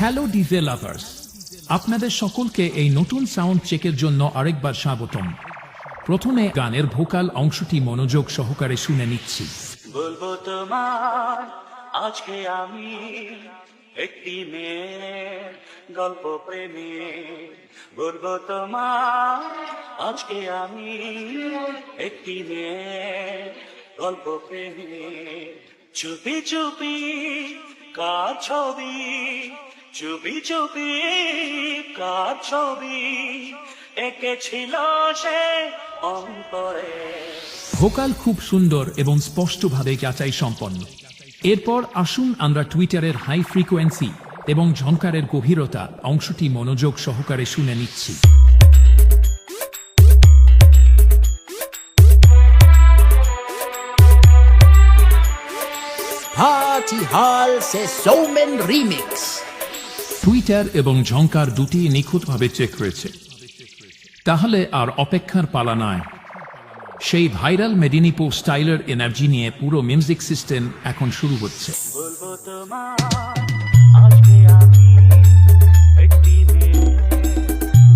Hello DJ lovers, আপনাদের সকলকে এই নতুন সাউন্ড চেকের জন্য আরেকবার স্বাগতম। প্রথমে গানের ভোকাল অংশটি মনোযোগ সহকারে শুনে নিচ্ছি। বলবো তোমার আজকে আমি একটি মেয়ের গল্প প্রেমে, বলবো তোমার আজকে আমি একটি মেয়ের গল্প প্রেমে। চুপি চুপি কার ছবি, চুপি চুপি কার ছবি এঁকেছিল সে অন্তরে। ভোকাল খুব সুন্দর এবং স্পষ্টভাবে যাচাই সম্পন্ন। এরপর আসুন আমরা টুইটারের হাই ফ্রিকোয়েন্সি এবং ঝংকারের গভীরতা অংশটি মনোযোগ সহকারে শুনে নিচ্ছি। Party Hall se Somen Remix। Twitter এবং ঝংকার দুটি নিখুঁতভাবে চেক হয়েছে, তাহলে আর অপেক্ষার পালা নয়। সেই ভাইরাল মেদিনীপুর স্টাইলের এনার্জি নিয়ে পুরো মিউজিক সিস্টেম এখন শুরু হচ্ছে। বলবো তোমার আজকে আমি একটি মেয়ের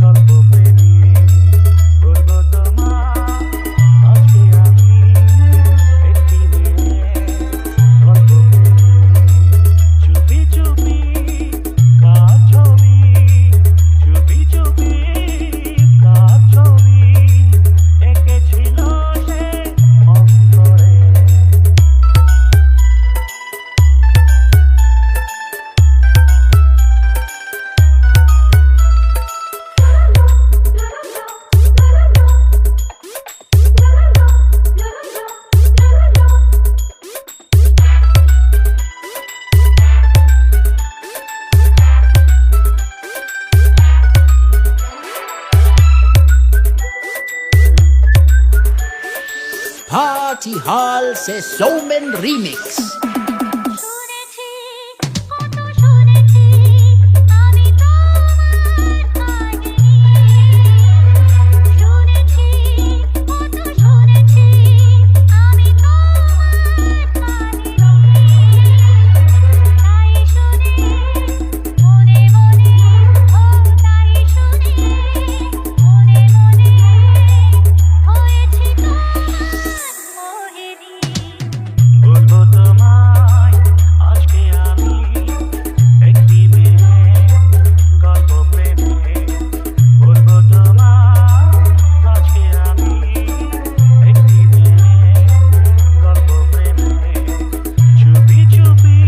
গল্প প্রেমে, বলবো তোমার আজকে আমি একটি মেয়ের গল্প প্রেমে। চুপি চুপি কার ছবি, চুপি চুপি কার ছবি এঁকেছিল সে অন্তরে। Party Hall se Somen Remix। শুনেছি কত শুনেছি আমি তোমার কাহিনী, শুনেছি কত শুনেছি আমি তোমার কাহিনী। তাই শুনে মনে মনে, ও তাই শুনে মনে মনে হয়েছি তোমার মোহিনী। বলবো তোমায় আজকে আমি একটি মেয়ের গল্প প্রেমে, বলবো তোমায় আজকে আমি একটি মেয়ের গল্প প্রেমে। চুপি চুপি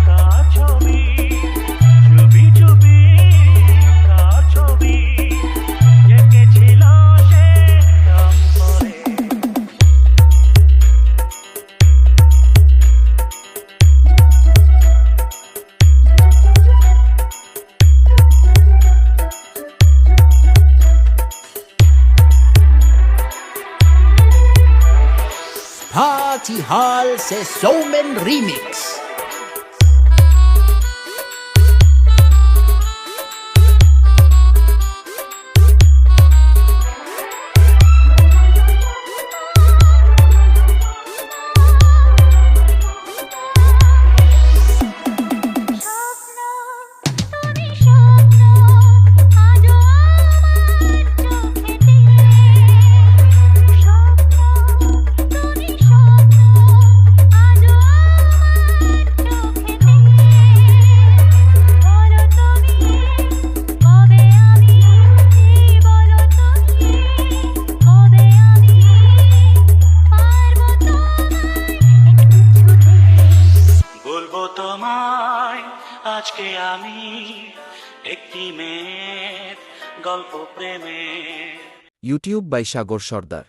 কার ছবি, চুপি চুপি কার ছবি এঁকেছিল সে অন্তরে। Party Hall se Somen Remix। স্বপ্ন তুমি স্বপ্ন আজও আমার চোখেতে, স্বপ্ন তুমি স্বপ্ন আজও আমার চোখেতে। বলো তুমি কবে আমি, বলো তুমি কবে আমি পারবো তোমায় একটু ছুঁতে। বলবো তোমায় আজকে আমি একটি মেয়ের গল্প প্রেমে। YouTube by Sagar Sardar.